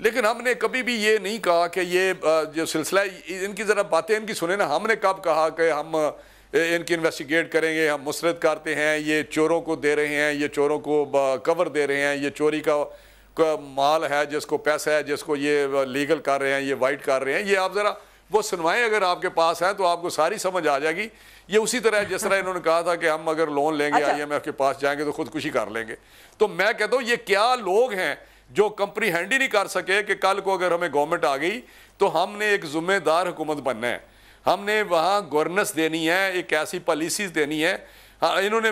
لیکن ہم نے کبھی بھی یہ نہیں کہا کہ یہ جو سلسلہ ان کی ذرا باتیں ان کی سنیں نا. ہم نے کب کہا کہ ہم ان کی انویسٹیگیٹ کریں گے, ہم مسترد کرتے ہیں, یہ چوروں کو دے رہے ہیں, یہ چوروں کو کور دے رہے ہیں, یہ چوری کا مال ہے, جس کو پیسہ ہے, جس کو یہ لیگل کر رہے ہیں, یہ وائٹ کر رہے ہیں, یہ آپ ذرا وہ سنوائیں اگر آپ کے پاس ہیں تو آپ کو ساری سمجھ آ جائے گی. یہ اسی طرح جس طرح انہوں نے کہا تھا کہ ہم اگر لون لیں گے IMF کے پاس جائیں گے تو خودکشی کر لیں گے. تو میں کہتا ہوں یہ کیا لوگ ہیں جو کمپری ہینڈ ہی نہیں کر سکے کہ کل کو اگر ہمیں گورنمنٹ آ گئی تو ہم نے ایک ذمہ دار حکومت بننا ہے, ہم نے وہاں گورننس دینی ہے, ایک ایسی پالیسیز دینی ہے. انہوں نے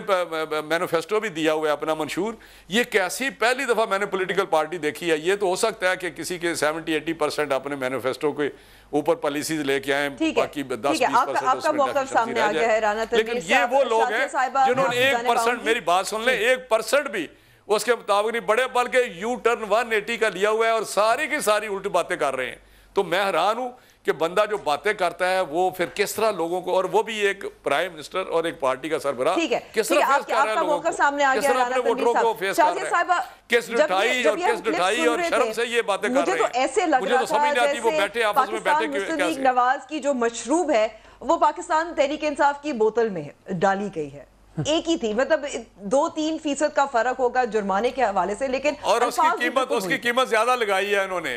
مینیفیسٹو بھی دیا ہوا ہے اپنا منشور. یہ کیسی پہلی دفعہ میں نے پولیٹیکل پارٹی دیکھی ہے. یہ تو ہو سکتا ہے کہ کسی کے 70-80% اپنے مینیفیسٹو کے اوپر پالیسیز لے کے آئیں, باقی 10-20% آپ کا موقف سامنے آ گیا ہے رانا تنویر صاحب. لیکن یہ وہ لوگ ہیں جنہوں نے 1%, میری بات سن لیں, 1% بھی اس کے مطابق نہیں بڑے, بلکہ یو ٹرن 180 کا لیا ہوا ہے اور ساری کی ساری الٹی باتیں کر رہے ہیں. تو میں حیران ہوں کہ بندہ جو باتیں کرتا ہے وہ پھر کس طرح لوگوں کو, اور وہ بھی ایک پرائم منسٹر اور ایک پارٹی کا سربراہ, کس طرح فیس کر رہا ہے لوگوں کو, کس طرح اپنے ووٹروں کو فیس کر رہا ہے, کس ڈٹائی اور شرم سے یہ باتیں کر رہے ہیں. مجھے تو سمجھ نہیں آتی وہ بیٹھے آپس میں بیٹھے کیسے. نواز کی جو مشروب ہے وہ پاکستان تحریک انصاف کی بوتل میں ڈالی گئی ہے, ایک ہی تھی, مطلب 2-3% کا فرق ہوگا جرمانے کے حوالے سے, لیکن اور اس کی قیمت زیادہ لگائی ہے انہوں نے,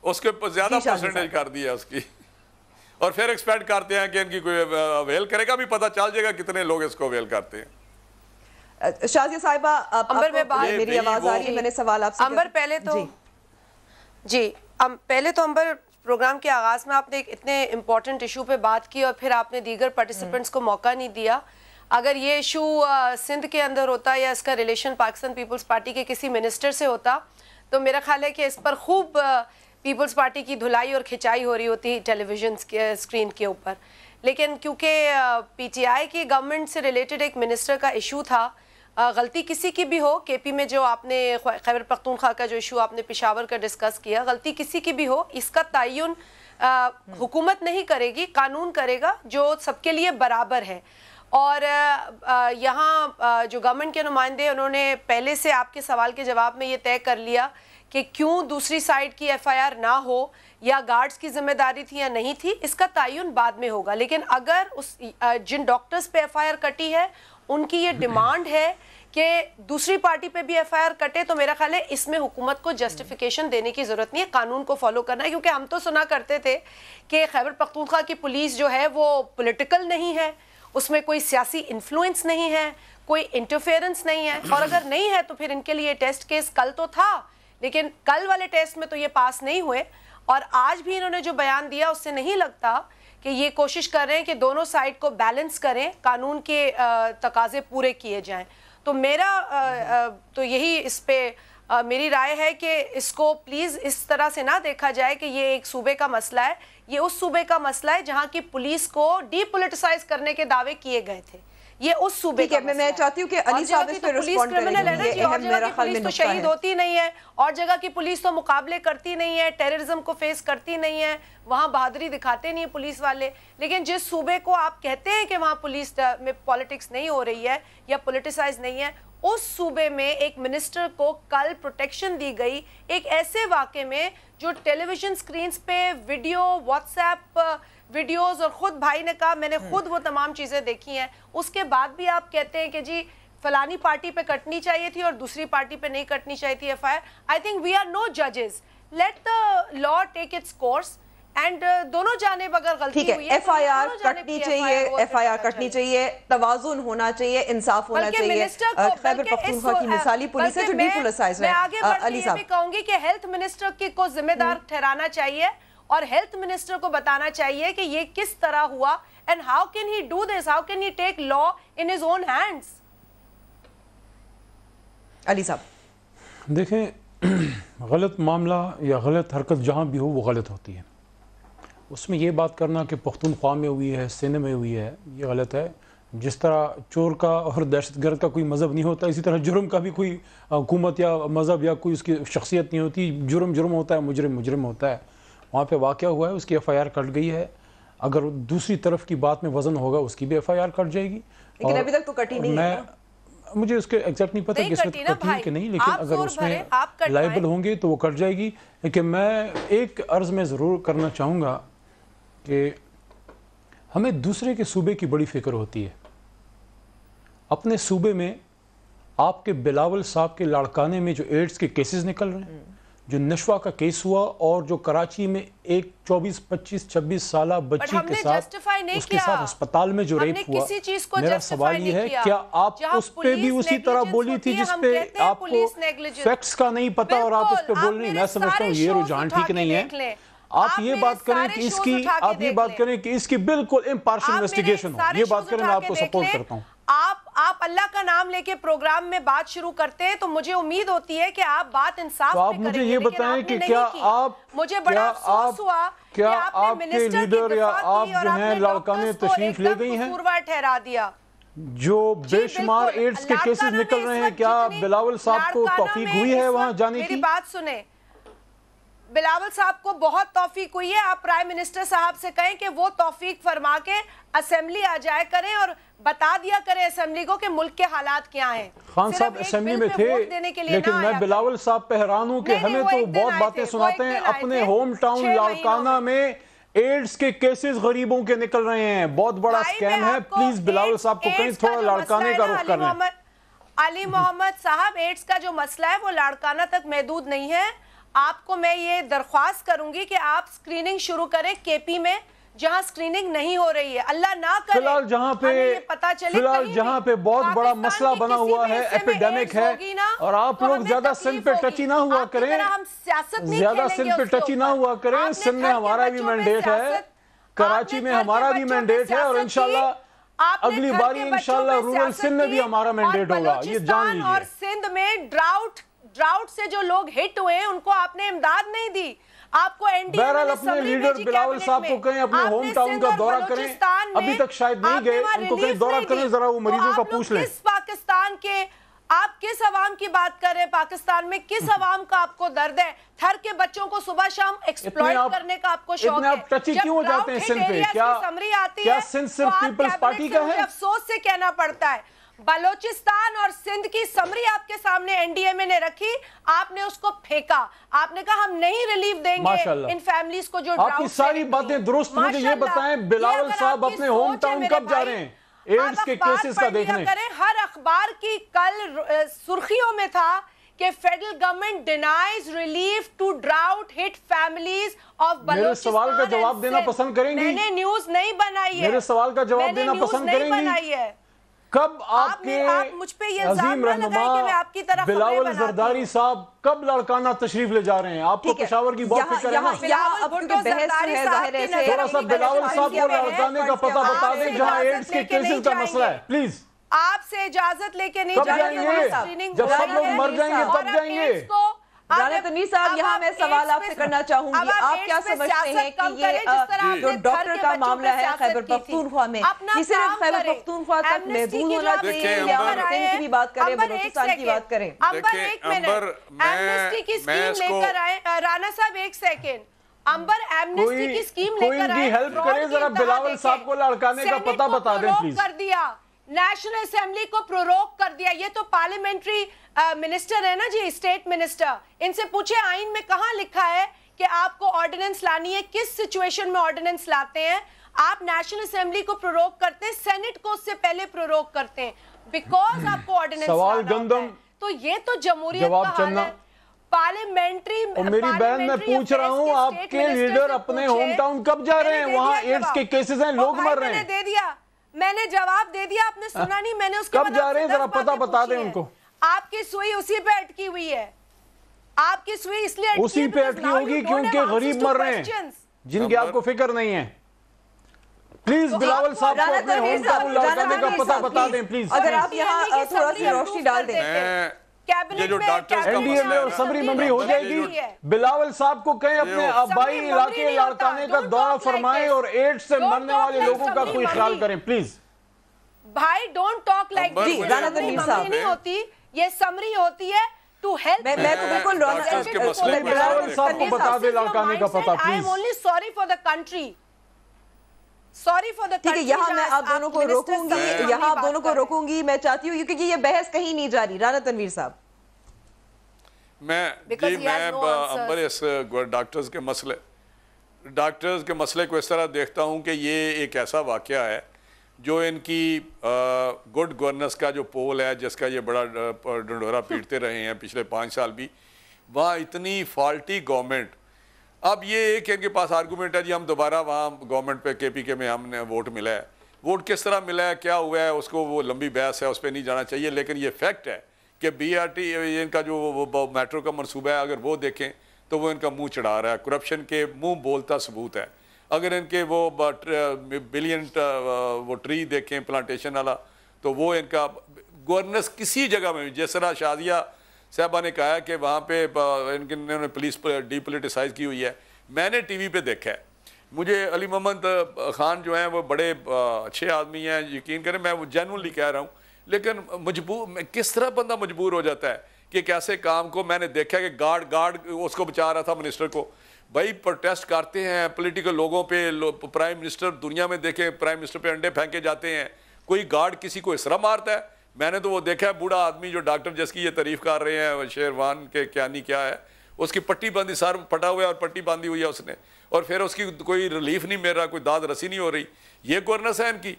اس کے زیادہ پرسنٹیج کر دی ہے اس کی, اور پھر ایکسپیکٹ کرتے ہیں کہ ان کی کوئی ویل کرے گا, بھی پتہ چل جائے گا کتنے لوگ اس کو ویل کرتے ہیں. شازیہ صاحبہ میری آواز آ رہی ہے, میں نے سوال آپ سے. امبر پہلے تو امبر پروگرام کے آغاز میں آپ نے ایک اتنے امپورٹنٹ ایشو پہ بات کی اور پھر آپ نے دیگر پارٹیسپنٹس کو موقع نہیں دیا. اگر یہ ایشو سندھ کے اندر ہوتا یا اس کا ریلیشن پاکستان پیپلز پارٹی کے کسی منسٹر سے ہوتا تو میرا خیال ہے کہ اس پر خوب پیپلز پارٹی کی دھلائی اور کھچائی ہو رہی ہوتی ٹیلی ویژن اسکرین کے اوپر. لیکن کیونکہ PTI کی گورنمنٹ سے ریلیٹڈ ایک منسٹر کا ایشو تھا, غلطی کسی کی بھی ہو, KP میں جو آپ نے خیبر پختونخوا کا جو ایشو آپ نے پشاور کا ڈسکس کیا, غلطی کسی کی بھی ہو, اس کا تعین حکومت نہیں کرے گی, قانون کرے گا جو سب کے لیے برابر ہے. اور یہاں جو گورنمنٹ کے نمائندے انہوں نے پہلے سے آپ کے سوال کے جواب میں یہ طے کر لیا کہ کیوں دوسری سائڈ کی FIR نہ ہو, یا گارڈز کی ذمہ داری تھی یا نہیں تھی, اس کا تعین بعد میں ہوگا. لیکن اگر جن ڈاکٹرز پہ FIR کٹی ہے ان کی یہ ڈیمانڈ ہے کہ دوسری پارٹی پہ بھی FIR کٹے, تو میرا خیال ہے اس میں حکومت کو جسٹیفیکیشن دینے کی ضرورت نہیں ہے, قانون کو فالو کرنا ہے. کیونکہ ہم تو سنا کرتے تھے کہ خیبر پختونخوا کی پولیس جو ہے وہ پولیٹیکل نہیں ہے, اس میں کوئی سیاسی انفلوئنس نہیں ہے, کوئی انٹرفیئرنس نہیں ہے, اور اگر نہیں ہے تو پھر ان کے لیے ٹیسٹ کیس کل تو تھا, لیکن کل والے ٹیسٹ میں تو یہ پاس نہیں ہوئے. اور آج بھی انہوں نے جو بیان دیا اس سے نہیں لگتا کہ یہ کوشش کر رہے ہیں کہ دونوں سائڈ کو بیلنس کریں, قانون کے تقاضے پورے کیے جائیں. تو میرا تو یہی اس پہ میری رائے ہے کہ اس کو پلیز اس طرح سے نہ دیکھا جائے کہ یہ ایک صوبے کا مسئلہ ہے. یہ اس صوبے کا مسئلہ ہے جہاں کی پولیس کو ڈی پولیٹیسائز کرنے کے دعوے کیے گئے تھے. یہ اس صوبے کا مسئلہ ہے. میں چاہتی ہوں کہ علی صاحب اس پہ رسپونڈ کریں. یہ اور جگہ کی پولیس تو شہید ہوتی نہیں ہے, اور جگہ کی پولیس تو مقابلے کرتی نہیں ہے, ٹیررزم کو فیس کرتی نہیں ہے, وہاں بہادری دکھاتے نہیں ہیں پولیس والے. لیکن جس صوبے کو آپ کہتے ہیں کہ وہاں پولیس میں پالیٹکس نہیں ہو رہی ہے یا پولیٹیسائز نہیں ہے, اس صوبے میں ایک منسٹر کو کل پروٹیکشن دی گئی ایک ایسے واقعے میں جو ٹیلی ویژن سکرینز پہ ویڈیو, واٹس ایپ ویڈیوز, اور خود بھائی نے کہا میں نے خود وہ تمام چیزیں دیکھی ہیں, اس کے بعد بھی آپ کہتے ہیں کہ جی فلانی پارٹی پہ کٹنی چاہیے تھی اور دوسری پارٹی پہ نہیں کٹنی چاہیے تھی FIR. I think we are no ججز, let the law take its course, and دونوں جانب اگر غلطی ہوئی ہے FIR کٹنی چاہیے, FIR کٹنی چاہیے, توازن ہونا چاہیے, انصاف ہونا چاہیے. خیبر پختونخوا کی مثالی پولیس ہے جو ڈی پولیٹیسائز ہے. میں آگے بڑھ کے یہ بھی کہوں گی کہ ہیلتھ منسٹر کو ذمہ دار ٹھہرانا چاہیے, اور ہیلتھ منسٹر کو بتانا چاہیے کہ یہ کس طرح ہوا, and how can he do this, how can he take law in his own hands. علی صاحب دیکھیں, غلط معاملہ یا غلط حرکت جہاں بھی ہو وہ غلط ہوتی ہے. اس میں یہ بات کرنا کہ پختونخوا میں ہوئی ہے, سندھ میں ہوئی ہے, یہ غلط ہے. جس طرح چور کا اور دہشت گرد کا کوئی مذہب نہیں ہوتا, اسی طرح جرم کا بھی کوئی حکومت یا مذہب یا کوئی اس کی شخصیت نہیں ہوتی. جرم جرم ہوتا ہے, مجرم مجرم ہوتا ہے. وہاں پہ واقعہ ہوا ہے, اس کی FIR کٹ گئی ہے. اگر دوسری طرف کی بات میں وزن ہوگا اس کی بھی FIR کٹ جائے گی. لیکن ابھی تک تو کٹی نہیں ہے. مجھے اس کے ایگزیکٹ نہیں پتا کہ اس میں کٹی ہے کہ نہیں، لیکن اگر اس میں لائبل ہوں گے تو وہ کٹ جائے گی. لیکن میں ایک عرض میں ضرور کرنا چاہوں گا کہ ہمیں دوسرے کے صوبے کی بڑی فکر ہوتی ہے. اپنے صوبے میں آپ کے بلاول صاحب کے لاڑکانے میں جو ایڈز کے کیسز نکل رہے ہیں، جو نشوا کا کیس ہوا اور جو کراچی میں ایک 24 25 26 سالہ بچی کے ساتھ اس کے ساتھ ہسپتال میں جو ریپ ہوا، میرا سوال یہ ہے کیا آپ اس پہ بھی اسی طرح بولی تھی جس پہ آپ کو فیکٹس کا نہیں پتا اور آپ اس پہ بول رہی ہیں؟ میں سمجھتا ہوں یہ رجحان ٹھیک نہیں ہے. آپ یہ بات کریں کہ اس کی اس کی بالکل امپارشل انویسٹیگیشن ہو، یہ بات کریں، میں آپ کو سپورٹ کرتا ہوں. آپ اللہ کا نام لے کے پروگرام میں بات شروع کرتے ہیں تو مجھے امید ہوتی ہے کہ آپ بات انصاف پہ کریں گے. مجھے یہ بتائیں کہ کیا آپ مجھے بڑا افسوس ہوا کہ آپ نے منسٹر کی دفاع کی اور آپ نے ڈاکٹرز کو ایک دم قصوروار ٹھہرا دیا. جو بے شمار ایڈز کے کیسز نکل رہے ہیں، کیا بلاول صاحب کو توفیق ہوئی ہے وہاں جانے کی؟ میری بات سنیں، بلاول صاحب کو بہت توفیق ہوئی ہے. آپ پرائم منسٹر صاحب سے کہیں کہ وہ توفیق فرما کے اسمبلی آ جائے کریں اور بتا دیا کریں اسمبلی کو کہ ملک کے حالات کیا ہیں. خان صاحب اسمبلی میں تھے، لیکن میں بلاول صاحب پہ حیران ہوں کہ ہمیں تو بہت باتیں سناتے ہیں. اپنے ہوم ٹاؤن لاڑکانہ میں ایڈز کے کیسز غریبوں کے نکل رہے ہیں، بہت بڑا سکیم ہے. پلیز بلاول صاحب کو کہیں تھوڑا لاڑکانے کا رخ کر لیں. علی محمد صاحب، ایڈز کا جو مسئلہ ہے وہ لاڑکانہ تک محدود نہیں ہے. آپ کو میں یہ درخواست کروں گی کہ آپ سکریننگ شروع کریں کے پی میں جہاں سکریننگ نہیں ہو رہی ہے. اللہ نہ کرے فی الحال جہاں پہ بہت بڑا مسئلہ بنا ہوا ہے، ایپیڈیمک ہے، اور آپ لوگ زیادہ سن پہ ٹچی نہ ہوا کریں، زیادہ سن پہ ٹچی نہ ہوا کریں. سن میں ہمارا بھی مینڈیٹ ہے، کراچی میں ہمارا بھی مینڈیٹ ہے، اور انشاءاللہ اگلی باری انشاءاللہ رورل سندھ میں بھی ہمارا مینڈیٹ ہوگا، یہ جان لیجئے. اور سندھ میں ڈراؤٹ سے جو لوگ ہٹ ہوئے ہیں ان کو آپ نے امداد نہیں دی. آپ کو این ڈی اے بہرحال اپنے لیڈر بلاول صاحب کو کہیں اپنے ہوم ٹاؤن کا دورہ کریں، ابھی تک شاید نہیں گئے، ان کو کہیں دورہ کریں، ذرا وہ مریضوں کا پوچھ لیں. پاکستان کے آپ کس عوام کی بات کر رہے ہیں؟ پاکستان میں کس عوام کا آپ کو درد ہے؟ تھر کے بچوں کو صبح شام ایکسپلوئٹ کرنے کا آپ کو شوق ہے. اتنے آپ ٹچی کیوں ہو جاتے ہیں سندھ پہ؟ کیا سندھ صرف پیپلز پارٹی کا ہے؟ افسوس سے کہنا پڑتا ہے. بلوچستان اور سندھ کی سمری آپ کے سامنے این ڈی اے میں نے رکھی، آپ نے اس کو پھینکا. آپ نے کہا ہم نہیں ریلیف دیں گے ان فیملیز کو جو ڈراؤٹ. آپ کی ساری باتیں درست. مجھے یہ بتائیں بلاول صاحب اپنے ہوم ٹاؤن کب جا رہے ہیں ایڈز کے کیسز کا دیکھنے؟ ہر اخبار کی کل سرخیوں میں تھا کہ federal government denies relief to drought hit families of Balochistan. میرے سوال کا جواب دینا پسند کریں گی؟ میں نے نیوز نہیں بنائی ہے. میرے سوال کا جواب دینا پسند کریں گی؟ کب آپ کے عظیم رہنما بلاول زرداری صاحب کب لاڑکانہ تشریف لے جا رہے ہیں؟ آپ کو پشاور کی بہت فکر ہے نا. تھوڑا سا بلاول صاحب کو لاڑکانے کا پتہ بتا دیں جہاں ایڈز کے کیسز کا مسئلہ ہے. پلیز آپ سے اجازت لے کے نہیں جائیں گے، جب سب لوگ مر جائیں گے تب جائیں گے. رانا تنویر صاحب، یہاں میں سوال آپ سے کرنا چاہوں گی، آپ کیا سمجھتے ہیں کہ یہ جو ڈاکٹر کا معاملہ ہے خیبر پختونخوا میں، یہ صرف خیبر پختونخوا تک محدود ہونا چاہیے یا ہم سندھ کی بھی بات کریں، بلوچستان کی بات کریں؟ امبر ایک منٹ، ایمنسٹی کی سکیم لے کر آئے. رانا صاحب ایک سیکنڈ، امبر ایمنسٹی کی سکیم لے کر آئے، کوئی ان کی ہیلپ کرے، ذرا بلاول صاحب کو لاڑکانے کا پتہ بتا دیں پلیز. کر دیا نیشنل اسمبلی کو پروروگ کر دیا. یہ تو پارلیمنٹری منسٹر ہے نا جی، اسٹیٹ منسٹر. ان سے پوچھے آئین میں کہاں لکھا ہے کہ آپ کو آرڈیننس لانی ہے، کس سچویشن میں آرڈیننس لاتے ہیں؟ آپ نیشنل اسمبلی کو پروروگ کرتے ہیں، سینٹ کو اس سے پہلے پروروگ کرتے ہیں بیکاز آپ کو آرڈیننس سوال گندم. تو یہ تو جمہوریت کا حال ہے. پارلیمنٹری میری بہن میں پوچھ رہا ہوں آپ کے لیڈر اپنے ہوم ٹاؤن کب جا رہے ہیں؟ وہاں ایڈز کے کیسز ہیں، لوگ مر رہے ہیں. دے دیا، میں نے جواب دے دیا، آپ نے سنا نہیں. میں نے اس کے کب جا رہے ہیں ذرا پتہ بتا دیں ان کو. آپ کی سوئی اسی پہ اٹکی ہوئی ہے، آپ کی سوئی اس لیے اسی پہ اٹکی ہوگی کیونکہ غریب مر رہے ہیں جن کی آپ کو فکر نہیں ہے. پلیز بلاول صاحب کو اپنے ہوم ٹاؤن لاڑکانے کا پتہ بتا دیں پلیز. اگر آپ یہاں تھوڑا سی روشنی ڈال دیں. این ڈی اے میں اور سمری ممری ہو جائے گی. بلاول صاحب کو کہیں اپنے آبائی علاقے لاڑکانے کا دورہ فرمائیں اور ایڈز سے مرنے والے لوگوں کا کوئی خیال کریں پلیز. بھائی ڈونٹ ٹاک لائک جی رانا تنویر صاحب نہیں ہوتی، یہ سمری ہوتی ہے ٹو ہیلپ. میں تو بالکل بلاول صاحب کو بتا دے لاڑکانے کا پتہ please. I am only sorry for the country. Sorry for the ٹھیک ہے، یہاں میں آپ دونوں کو روکوں گی، یہاں آپ دونوں کو روکوں گی. میں چاہتی ہوں کیونکہ یہ بحث کہیں نہیں جا رہی. رانا تنویر صاحب. میں امبر اس ڈاکٹرز کے مسئلے کو اس طرح دیکھتا ہوں کہ یہ ایک ایسا واقعہ ہے جو ان کی گڈ گورننس کا جو پول ہے، جس کا یہ بڑا ڈنڈورا پیٹتے رہے ہیں پچھلے 5 سال بھی، وہاں اتنی فالٹی گورنمنٹ. اب یہ ایک ان کے پاس آرگومنٹ ہے جی ہم دوبارہ وہاں گورنمنٹ پہ کے پی کے میں ہم نے ووٹ ملا ہے. ووٹ کس طرح ملا ہے، کیا ہوا ہے، اس کو وہ لمبی بحث ہے، اس پہ نہیں جانا چاہیے. لیکن یہ فیکٹ ہے کہ بی آر ٹی ان کا جو وہ میٹرو کا منصوبہ ہے، اگر وہ دیکھیں تو وہ ان کا منہ چڑھا رہا ہے. کرپشن کے منہ بولتا ثبوت ہے. اگر ان کے وہ بلین وہ ٹری دیکھیں پلانٹیشن والا، تو وہ ان کا گورننس کسی جگہ میں، جس طرح شادیہ صاحبہ نے کہا ہے کہ وہاں پہ انہوں نے پولیس ڈی پولیٹیسائز کی ہوئی ہے. میں نے ٹی وی پہ دیکھا ہے. مجھے علی محمد خان جو ہیں وہ بڑے اچھے آدمی ہیں، یقین کریں میں وہ جینوئنلی کہہ رہا ہوں. لیکن کس طرح بندہ مجبور ہو جاتا ہے کہ ایک ایسے کام کو. میں نے دیکھا کہ گارڈ اس کو بچا رہا تھا منسٹر کو. بھائی پروٹیسٹ کرتے ہیں پولیٹیکل لوگوں پہ، پرائم منسٹر دنیا میں دیکھیں پرائم منسٹر پہ انڈے پھینکے جاتے ہیں. کوئی گارڈ کسی کو اس طرح مارتا ہے؟ میں نے تو وہ دیکھا ہے بوڑھا آدمی جو ڈاکٹر جس کی یہ تعریف کر رہے ہیں شیروان کے کیا نہیں کیا ہے، اس کی پٹی باندھی، سر پھٹا ہوا ہے اور پٹی باندھی ہوئی ہے اس نے، اور پھر اس کی کوئی ریلیف نہیں مل رہا، کوئی داد رسی نہیں ہو رہی. یہ گورننس ہے ان کی.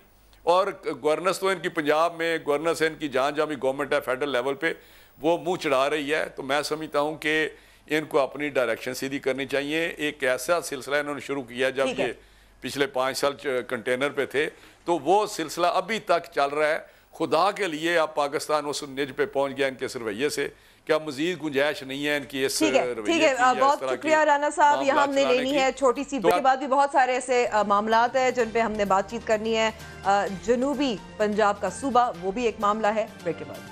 اور گورننس تو ان کی پنجاب میں گورننس ہے ان کی جہاں جہاں بھی گورنمنٹ ہے فیڈرل لیول پہ وہ منہ چڑھا رہی ہے. تو میں سمجھتا ہوں کہ ان کو اپنی ڈائریکشن سیدھی کرنی چاہیے. ایک ایسا سلسلہ انہوں نے شروع کیا جب یہ پچھلے 5 سال کنٹینر پہ تھے، تو وہ سلسلہ ابھی تک چل رہا ہے. خدا کے لیے اب پاکستان اس نج پہ پہنچ گیا ان کے اس رویے سے کہ اب مزید گنجائش نہیں ہے ان کی اس رویے کی. ٹھیک ہے، بہت شکریہ رانا صاحب. یہاں ہم نے لینی ہے چھوٹی سی بریک کے بعد بھی بہت سارے ایسے معاملات ہیں جن پہ ہم نے بات چیت کرنی ہے. جنوبی پنجاب کا صوبہ وہ بھی ایک معاملہ ہے. بریک کے بعد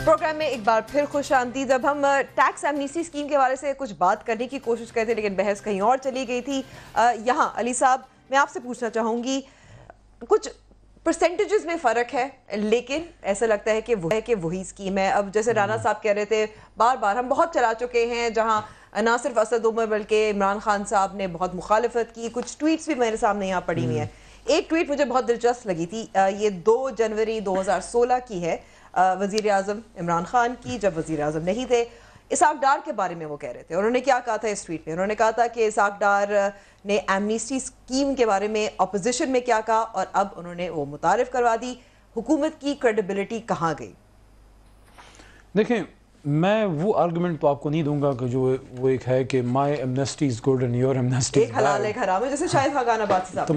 پروگرام میں ایک بار پھر خوش آمدید. اب ہم ٹیکس ایمنیسٹی اسکیم کے حوالے سے کچھ بات کرنے کی کوشش کرتے لیکن بحث کہیں اور چلی گئی تھی. یہاں علی صاحب میں آپ سے پوچھنا چاہوں گی، کچھ پرسنٹیجز میں فرق ہے لیکن ایسا لگتا ہے کہ وہی اسکیم ہے. اب جیسے رانا صاحب کہہ رہے تھے بار بار ہم بہت چلا چکے ہیں، جہاں نہ صرف اسد عمر بلکہ عمران خان صاحب نے بہت مخالفت کی. کچھ ٹویٹس بھی میرے سامنے یہاں پڑی ہوئی ہیں. ایک ٹویٹ مجھے بہت دلچسپ لگی تھی، یہ 2 جنوری 2016 کی ہے، وزیر اعظم عمران خان کی، جب وزیر اعظم نہیں تھے. اسحاق ڈار کے بارے میں وہ کہہ رہے تھے. انہوں نے کیا کہا تھا اس ٹویٹ میں؟ انہوں نے کہا تھا کہ اسحاق ڈار نے ایمنیسٹی اسکیم کے بارے میں اپوزیشن میں کیا کہا اور اب انہوں نے وہ متعارف کروا دی. حکومت کی کریڈیبلٹی کہاں گئی؟ دیکھیں میں وہ آرگومنٹ تو آپ کو نہیں دوں گا کہ جو وہ ایک ہے کہ my amnesty is good and your amnesty ایک حلال ایک حرام ہے، جیسے شاہد خاقان آبادی صاحب. تو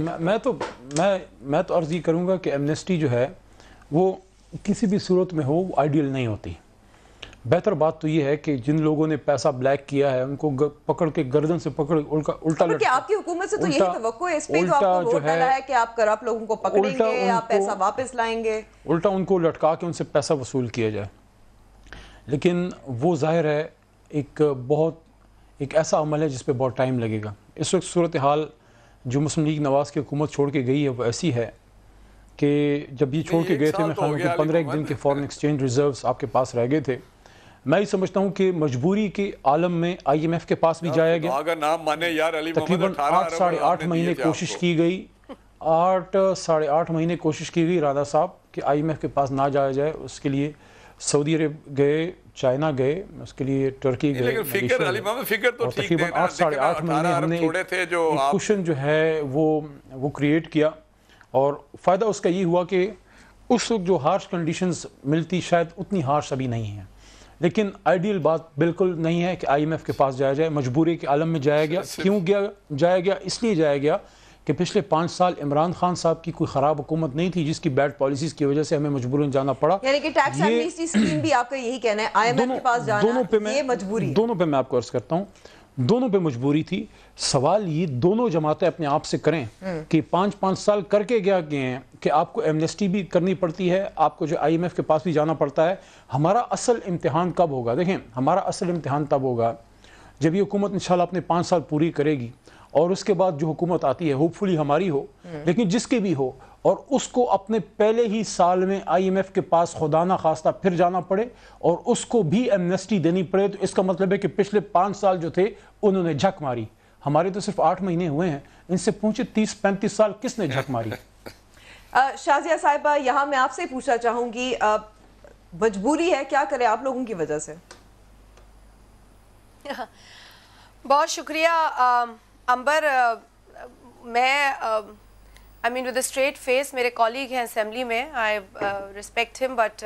میں تو عرض یہ کروں گا کہ ایمنیسٹی جو ہے وہ کسی بھی صورت میں ہو وہ آئیڈیل نہیں ہوتی. بہتر بات تو یہ ہے کہ جن لوگوں نے پیسہ بلیک کیا ہے ان کو پکڑ کے گردن سے پکڑ الٹا کہ آپ کی حکومت سے تو یہی توقع ہے، اس پہ تو آپ کو ووٹ ڈالا ہے کہ آپ کرپٹ لوگوں کو پکڑیں گے، آپ پیسہ واپس لائیں گے، الٹا ان کو لٹکا کے ان سے پیسہ وصول کیا جائے. لیکن وہ ظاہر ہے ایک ایسا عمل ہے جس پہ بہت ٹائم لگے گا. اس وقت صورتحال جو مسلم لیگ نواز کی حکومت چھوڑ کے گئی ہے وہ ایسی ہے کہ جب یہ چھوڑ کے گئے تھے میں خیال میں 15 دن کے فورن ایکسچینج ریزروز آپ کے پاس رہ گئے تھے. میں یہ سمجھتا ہوں کہ مجبوری کے عالم میں آئی ایم ایف کے پاس بھی جایا گیا. اگر نام مانے یار علی تقریباً 8.5 مہینے کوشش کی گئی 8.5 مہینے کوشش کی گئی رانا صاحب کہ آئی ایم ایف کے پاس نہ جایا جائے. اس کے لیے سعودی عرب گئے، چائنا گئے، اس کے لیے ٹرکی گئے. اور تقریباً 8.5 مہینے ہم نے ایک کوشن جو ہے وہ کریٹ کیا. اور فائدہ اس کا یہ ہوا کہ اس وقت جو ہارش کنڈیشنز ملتی شاید اتنی ہارش ابھی نہیں ہیں. لیکن آئیڈیل بات بالکل نہیں ہے کہ آئی ایم ایف کے پاس جایا جائے. مجبوری کے عالم میں جایا گیا. کیوں جایا گیا؟ اس لیے جایا گیا کہ پچھلے 5 سال عمران خان صاحب کی کوئی خراب حکومت نہیں تھی جس کی بیڈ پالیسیز کی وجہ سے ہمیں مجبوراً جانا پڑا. یعنی کہ ٹیکس ایمنیسٹی اسکیم بھی آپ کا یہی کہنا ہے آئی ایم ایف کے پاس جانا یہ مجبوری؟ دونوں پہ میں آپ کو عرض کرتا ہوں، دونوں پہ مجبوری تھی. سوال یہ دونوں جماعتیں اپنے آپ سے کریں کہ 5 سال کر کے گیا گئے ہیں کہ آپ کو ایمنیسٹی بھی کرنی پڑتی ہے، آپ کو جو آئی ایم ایف کے پاس بھی جانا پڑتا ہے. ہمارا اصل امتحان کب ہوگا؟ دیکھیں ہمارا اصل امتحان تب ہوگا جب یہ حکومت انشاءاللہ اپنے 5 سال پوری کرے گی اور اس کے بعد جو حکومت آتی ہے ہوپ فلی ہماری ہو لیکن جس کی بھی ہو اور اس کو اپنے پہلے ہی سال میں آئی ایم ایف کے پاس خدا نہ خواستہ پھر جانا پڑے اور اس کو بھی ایمنسٹی دینی پڑے تو اس کا مطلب ہے کہ پچھلے 5 سال جو تھے انہوں نے جھک ماری. ہمارے تو صرف 8 مہینے ہوئے ہیں, ان سے پوچھے 30-35 سال کس نے جھک ماری. شازیہ صاحبہ یہاں میں آپ سے پوچھنا چاہوں گی, مجبوری ہے, کیا کرے آپ لوگوں کی وجہ سے؟ بہت شکریہ امبر. میں I mean with a straight face, میرے کالیگ ہیں اسمبلی میں, I respect him, but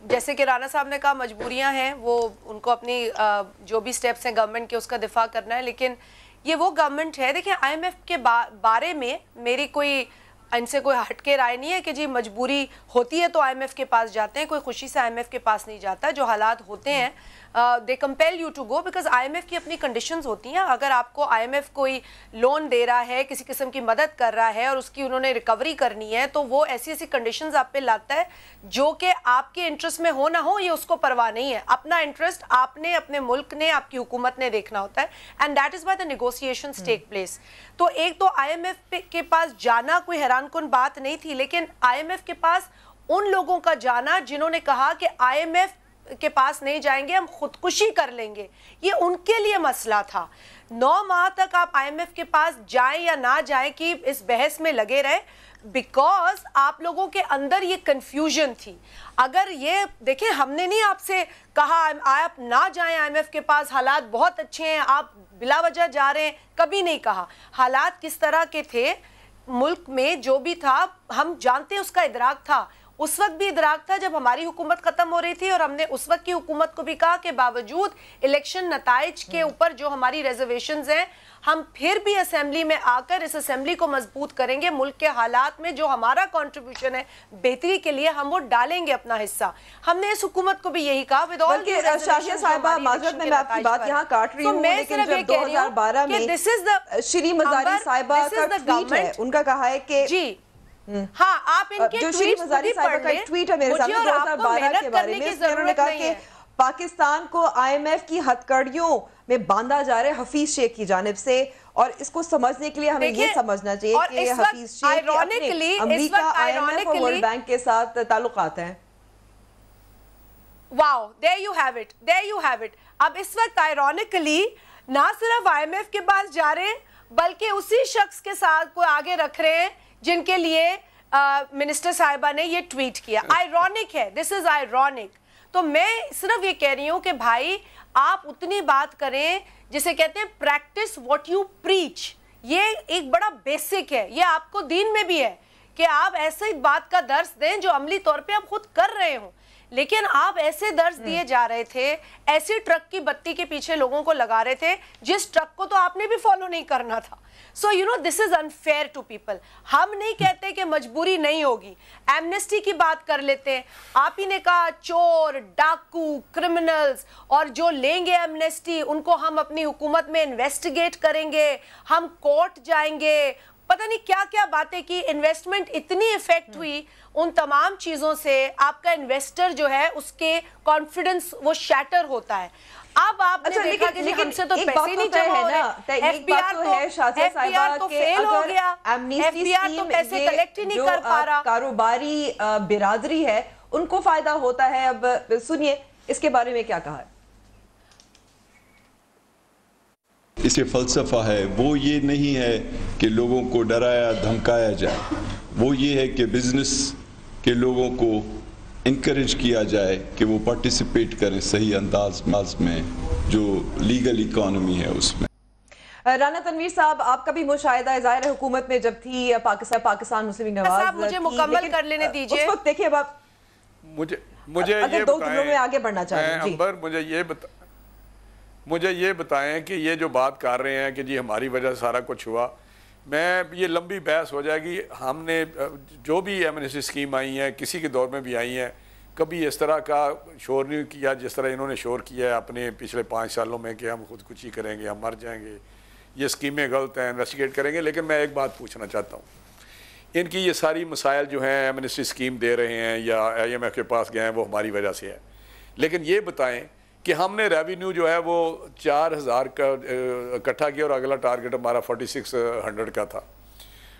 جیسے کہ رانا صاحب نے کہا مجبوریاں ہیں, وہ ان کو اپنی جو بھی سٹیپس ہیں گورنمنٹ کے اس کا دفاع کرنا ہے, لیکن یہ وہ گورنمنٹ ہے. دیکھیں آئی ایم ایف کے بارے میں میری کوئی ان سے کوئی ہٹ کے رائے نہیں ہے کہ جی مجبوری ہوتی ہے تو آئی ایم ایف کے پاس جاتے ہیں, کوئی خوشی سے آئی ایم ایف کے پاس نہیں جاتا. جو حالات ہوتے ہیں they compel you to go, because I M F کی اپنی کنڈیشنز ہوتی ہیں. اگر آپ کو آئی ایم ایف کوئی لون دے رہا ہے, کسی قسم کی مدد کر رہا ہے اور اس کی انہوں نے ریکوری کرنی ہے, تو وہ ایسی ایسی کنڈیشنز آپ پہ لاتا ہے جو کہ آپ کے انٹرسٹ میں ہو نہ ہو, یہ اس کو پرواہ نہیں ہے. اپنا انٹرسٹ آپ نے, اپنے ملک نے, آپ کی حکومت نے دیکھنا ہوتا ہے, and that is why the negotiations take place. تو ایک تو آئی ایم ایف کے پاس جانا کوئی حیران کن بات نہیں تھی, لیکن آئی ایم ایف کے پاس ان لوگوں کا جانا جنہوں نے کہا کہ آئی ایم ایف کے پاس نہیں جائیں گے, ہم خودکشی کر لیں گے, یہ ان کے لیے مسئلہ تھا. 9 ماہ تک آپ آئی ایم ایف کے پاس جائیں یا نہ جائیں کہ اس بحث میں لگے رہے, بیکاز آپ لوگوں کے اندر یہ کنفیوژن تھی. اگر یہ دیکھیں, ہم نے نہیں آپ سے کہا آپ نہ جائیں آئی ایم ایف کے پاس, حالات بہت اچھے ہیں, آپ بلا وجہ جا رہے ہیں, کبھی نہیں کہا. حالات کس طرح کے تھے ملک میں جو بھی تھا ہم جانتے ہیں, اس کا ادراک تھا. اس وقت بھی ادراک تھا جب ہماری حکومت ختم ہو رہی تھی, اور ہم نے اس وقت کی حکومت کو بھی کہا کہ باوجود الیکشن نتائج کے اوپر جو ہماری ریزرویشنز ہیں, ہم پھر بھی اسمبلی میں آ کر اس اسمبلی کو مضبوط کریں گے. ملک کے حالات میں جو ہمارا کنٹریبیوشن ہے بہتری کے لیے, ہم وہ ڈالیں گے اپنا حصہ. ہم نے اس حکومت کو بھی یہی کہا. شازیہ صاحبہ معذرت میں آپ کی بات یہاں کاٹ رہی ہوں, لیکن جب 2012 میں شری مزاری صاحبہ کا ٹویٹ ہے, ان کا کہا ہے کہ جی ہاں آپ ان کے جو شری مزاری صاحبہ کا ٹویٹ ہے میرے سامنے 2012 کے بارے میں, انہوں نے کہا کہ پاکستان کو آئی ایم ایف کی ہتکڑیوں میں باندھا جا رہا ہے حفیظ شیخ کی جانب سے, اور اس کو سمجھنے کے لیے ہمیں یہ سمجھنا چاہیے کہ حفیظ شیخ کے اپنے امریکہ, آئی ایم ایف اور ورلڈ بینک کے ساتھ تعلقات ہیں. واو, there you have it, there you have it. اب اس وقت آئرونیکلی نہ صرف آئی ایم ایف کے پاس جا رہے ہیں, بلکہ اسی شخص کے ساتھ کو آگے رکھ رہے ہیں جن کے لیے منسٹر صاحبہ نے یہ ٹویٹ کیا. آئرونک ہے, دس از آئرونک. تو میں صرف یہ کہہ رہی ہوں کہ بھائی آپ اتنی بات کریں جسے کہتے ہیں پریکٹس واٹ یو پریچ. یہ ایک بڑا بیسک ہے, یہ آپ کو دین میں بھی ہے کہ آپ ایسے بات کا درس دیں جو عملی طور پہ آپ خود کر رہے ہوں. لیکن آپ ایسے درس دیے جا رہے تھے, ایسی ٹرک کی بتی کے پیچھے لوگوں کو لگا رہے تھے جس ٹرک کو تو آپ نے بھی فالو نہیں کرنا تھا. So you know this is unfair to people. ہم نہیں کہتے کہ مجبوری نہیں ہوگی, ایمنسٹی کی بات کر لیتے ہیں. آپ ہی نے کہا چور, ڈاکو, کرمنلز, اور جو لیں گے ایمنسٹی ان کو ہم اپنی حکومت میں انویسٹیگیٹ کریں گے, ہم کورٹ جائیں گے, پتہ نہیں کیا کیا باتیں کی. انویسٹمنٹ اتنی افیکٹ ہوئی ان تمام چیزوں سے, آپ کا انویسٹر جو ہے اس کے کانفیڈنس وہ شیٹر ہوتا ہے. اب آپ نے دیکھا کہ ہم سے تو پیسے نہیں جمع ہو رہے, ایف بی آر تو فیل ہو گیا, ایف بی آر تو پیسے کلیکٹ ہی نہیں کر پا رہا. کاروباری برادری ہے ان کو فائدہ ہوتا ہے. اب سنیے اس کے بارے میں کیا کہا ہے. اس کے فلسفہ ہے وہ یہ نہیں ہے کہ لوگوں کو ڈرایا دھمکایا جائے, وہ یہ ہے کہ بزنس کے لوگوں کو انکریج کیا جائے کہ وہ پارٹیسپیٹ کریں صحیح انداز میں جو لیگل اکانومی ہے اس میں. رانا تنویر صاحب, آپ کا بھی مشاہدہ ظاہر حکومت میں جب تھی پاکستان مسلم لیگ نواز مجھے مکمل کر لینے دیجئے. اس وقت دیکھیں اب آپ مجھے یہ بتائیں, میں آگے بڑھنا چاہ رہا ہوں. امبر مجھے یہ بتائیں کہ یہ جو بات کر رہے ہیں کہ جی ہماری وجہ سے سارا کچھ ہوا, میں یہ لمبی بحث ہو جائے گی. ہم نے جو بھی ایمنسٹی اسکیم آئی ہیں کسی کے دور میں بھی آئی ہیں, کبھی اس طرح کا شور نہیں کیا جس طرح انہوں نے شور کیا ہے اپنے پچھلے 5 سالوں میں کہ ہم خودکشی کریں گے, ہم مر جائیں گے, یہ اسکیمیں غلط ہیں, انویسٹیگیٹ کریں گے. لیکن میں ایک بات پوچھنا چاہتا ہوں, ان کی یہ ساری مسائل جو ہیں ایمنسٹی اسکیم دے رہے ہیں یا آئی ایم ایف کے پاس گئے ہیں وہ ہماری وجہ سے ہے, لیکن یہ بتائیں کہ ہم نے ریونیو جو ہے وہ 4000 کا اکٹھا کیا اور اگلا ٹارگٹ ہمارا 4600 کا تھا.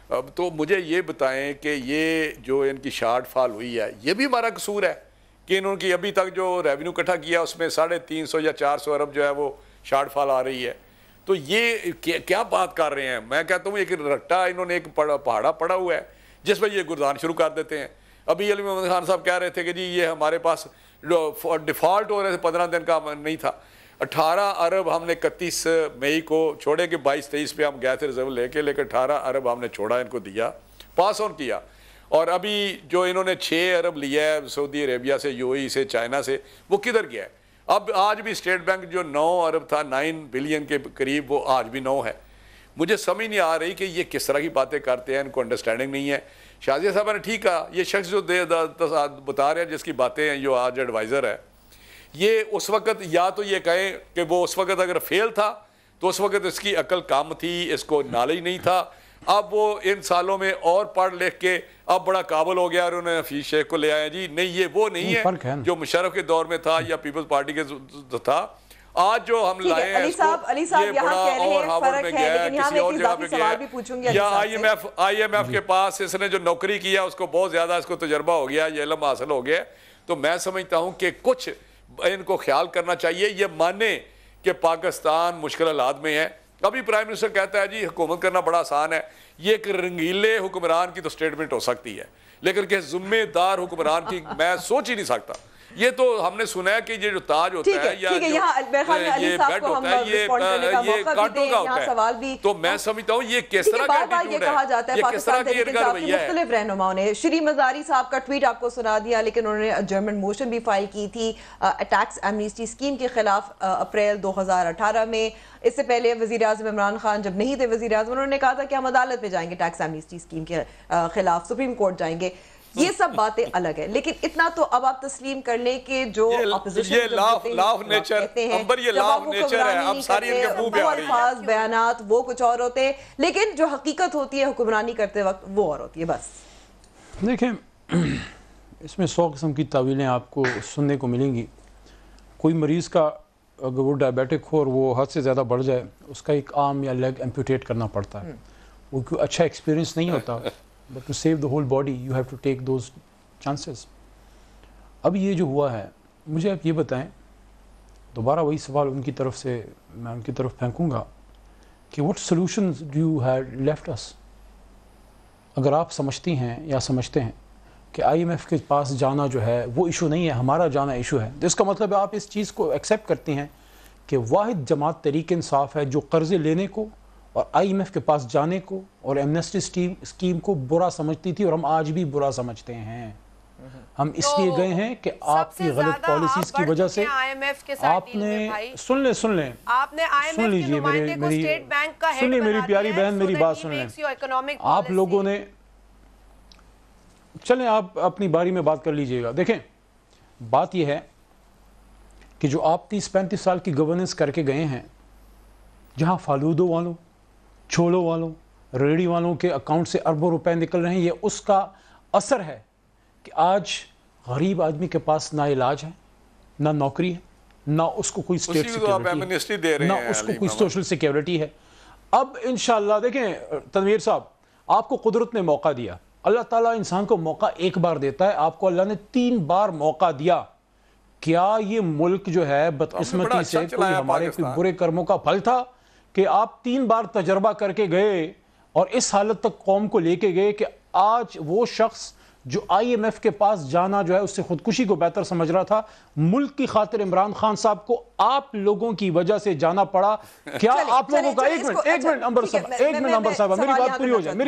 اب تو مجھے یہ بتائیں کہ یہ جو ان کی شارٹ فال ہوئی ہے یہ بھی ہمارا قصور ہے کہ انہوں کی ابھی تک جو ریونیو اکٹھا کیا اس میں 350 یا 400 ارب جو ہے وہ شارٹ فال آ رہی ہے. تو یہ کیا بات کر رہے ہیں؟ میں کہتا ہوں ایک رٹا انہوں نے ایک پہاڑا پڑا ہوا ہے جس پہ یہ گردان شروع کر دیتے ہیں. ابھی علی محمد خان صاحب کہہ رہے تھے کہ جی یہ ہمارے پاس ڈیفالٹ ہو رہے تھے 15 دن کا نہیں تھا. 18 ارب ہم نے 31 مئی کو چھوڑے کہ 22-23 پہ ہم گئے تھے ریزرو لے کے, لیکن 18 ارب ہم نے چھوڑا ان کو دیا, پاس آن کیا. اور ابھی جو انہوں نے 6 ارب لیا ہے سعودی عربیہ سے, یو اے ای سے, چائنا سے, وہ کدھر گیا ہے؟ اب آج بھی اسٹیٹ بینک جو 9 ارب تھا 9 بلین کے قریب وہ آج بھی 9 ہے. مجھے سمجھ نہیں آ رہی کہ یہ کس طرح کی باتیں کرتے ہیں, ان کو انڈرسٹینڈنگ نہیں ہے. شازیہ صاحب نے ٹھیک کہا, یہ شخص جو بتا رہے ہیں جس کی باتیں ہیں جو آج ایڈوائزر ہے, یہ اس وقت یا تو یہ کہیں کہ وہ اس وقت اگر فیل تھا تو اس وقت اس کی عقل کم تھی, اس کو نالج نہیں تھا. اب وہ ان سالوں میں اور پڑھ لکھ کے اب بڑا قابل ہو گیا اور انہوں نے حفیظ شیخ کو لے آئے. جی نہیں, یہ وہ نہیں ہے جو مشرف کے دور میں تھا یا پیپلز پارٹی کے تھا. آج جو ہم لائے ہیں اس کو یہ بڑا اور ہارورڈ میں گیا ہے, کسی اور جگہ پہ گیا ہے, یا آئی ایم ایف کے پاس اس نے جو نوکری کیا اس کو بہت زیادہ اس کو تجربہ ہو گیا, یہ علم حاصل ہو گیا. تو میں سمجھتا ہوں کہ کچھ ان کو خیال کرنا چاہیے, یہ مانے کہ پاکستان مشکل حالات میں ہے. ابھی پرائم منسٹر کہتا ہے جی حکومت کرنا بڑا آسان ہے. یہ ایک رنگیلے حکمران کی تو سٹیٹمنٹ ہو سکتی ہے, لیکن کہ ذمہ دار حکمران کی میں سوچ ہی نہیں سکتا. یہ تو ہم نے سنا ہے کہ یہ جو تاج ہوتا ہے یا یہ بیڈ ہوتا ہے یہ کانٹوں کا ہوتا ہے. تو میں سمجھتا ہوں یہ کس طرح کا ایٹیٹیوڈ ہے, یہ کس طرح کی رویہ ہے. مختلف رہنماؤں نے شری مزاری صاحب کا ٹویٹ آپ کو سنا دیا, لیکن انہوں نے جرمن موشن بھی فائل کی تھی ٹیکس ایمنیسٹی اسکیم کے خلاف اپریل 2018 میں. اس سے پہلے وزیر اعظم عمران خان جب نہیں تھے وزیر اعظم, انہوں نے کہا تھا کہ ہم عدالت میں جائیں گے ٹیکس ایمنیسٹی اسکیم کے خلاف, سپریم کورٹ جائیں گے. یہ سب باتیں الگ ہے, لیکن اتنا تو اب آپ تسلیم کر لیں کہ جو اپوزیشن یہ لا آف نیچر امبر, یہ لا آف نیچر ہے. اب ساری ان کے منہ پہ آ رہی ہے, الفاظ بیانات وہ کچھ اور ہوتے ہیں, لیکن جو حقیقت ہوتی ہے حکمرانی کرتے وقت وہ اور ہوتی ہے. بس دیکھیں اس میں 100 قسم کی تعویلیں آپ کو سننے کو ملیں گی. کوئی مریض کا اگر وہ ڈائبیٹک ہو اور وہ حد سے زیادہ بڑھ جائے, اس کا ایک آرم یا لیگ ایمپوٹیٹ کرنا پڑتا ہے. وہ کوئی اچھا ایکسپیرینس نہیں ہوتا, but to save the whole body you have to take those chances. اب یہ جو ہوا ہے, مجھے آپ یہ بتائیں, دوبارہ وہی سوال ان کی طرف سے میں ان کی طرف پھینکوں گا کہ what solutions do you have left us. اگر آپ سمجھتی ہیں یا سمجھتے ہیں کہ آئی ایم ایف کے پاس جانا جو ہے وہ ایشو نہیں ہے, ہمارا جانا ایشو ہے, تو اس کا مطلب ہے آپ اس چیز کو ایکسیپٹ کرتی ہیں کہ واحد جماعت تحریک انصاف ہے جو قرضے لینے کو اور آئی ایم ایف کے پاس جانے کو اور ایمنسٹی اسکیم کو برا سمجھتی تھی, اور ہم آج بھی برا سمجھتے ہیں. ہم اس لیے گئے ہیں کہ آپ کی غلط پالیسیز کی وجہ سے آپ نے سن لیں سن لیجئے میری پیاری بہن, میری بات سن لیں. آپ لوگوں نے, چلیں آپ اپنی باری میں بات کر لیجئے گا. دیکھیں بات یہ ہے کہ جو آپ 30-35 سال کی گورننس کر کے گئے ہیں, جہاں فالودو والوں, چھولوں والوں, ریڑی والوں کے اکاؤنٹ سے اربوں روپے نکل رہے ہیں, یہ اس کا اثر ہے کہ آج غریب آدمی کے پاس نہ علاج ہے, نہ نوکری ہے, نہ اس کو کوئی اسٹیٹ سیکیورٹی ہے, نہ اس کو کوئی سوشل سیکیورٹی ہے. اب انشاءاللہ دیکھیں تنویر صاحب, آپ کو قدرت نے موقع دیا. اللہ تعالیٰ انسان کو موقع ایک بار دیتا ہے, آپ کو اللہ نے 3 بار موقع دیا. کیا یہ ملک جو ہے بدقسمتی سے کوئی ہمارے کوئی برے کرموں کا پھل تھا کہ آپ 3 بار تجربہ کر کے گئے اور اس حالت تک قوم کو لے کے گئے کہ آج وہ شخص جو آئی ایم ایف کے پاس جانا جو ہے اس سے خودکشی کو بہتر سمجھ رہا تھا, ملک کی خاطر عمران خان صاحب کو آپ لوگوں کی وجہ سے جانا پڑا. کیا آپ لوگوں کا ایک منٹ انبر صاحب میری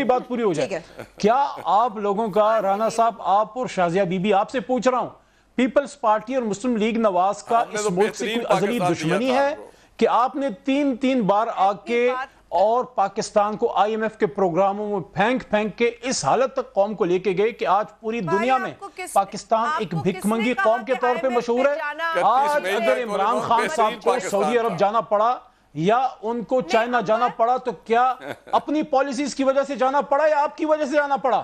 بات پوری ہو جائے. کیا آپ لوگوں کا, رانا صاحب آپ اور شازیہ بی بی, آپ سے پوچھ رہا ہوں, پیپلز پارٹی اور مسلم لیگ نواز کا اس ملک سے کوئی ازلی دشمنی ہے کہ آپ نے 3 بار آ کے اور پاکستان کو آئی ایم ایف کے پروگراموں میں پھینک کے اس حالت تک قوم کو لے کے گئے کہ آج پوری دنیا میں پاکستان ایک بھک منگی قوم کے طور پہ مشہور ہے. آج اگر عمران خان صاحب کو سعودی عرب جانا پڑا یا ان کو چائنا جانا پڑا تو کیا اپنی پالیسیز کی وجہ سے جانا پڑا یا آپ کی وجہ سے جانا پڑا؟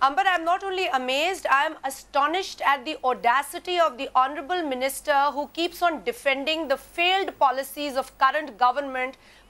Amber, I am not only amazed, I am astonished at the audacity of the Honourable Minister who keeps on defending the failed policies of current government,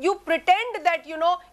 you pretend that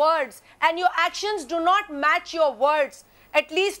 words, and your actions do not match your words. At least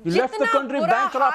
You left the country bankrupt.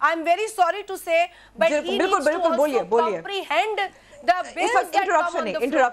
I am very sorry to say, but he needs to also comprehend the bills that come on the floor.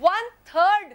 1/3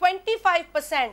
25%,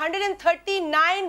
$139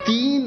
3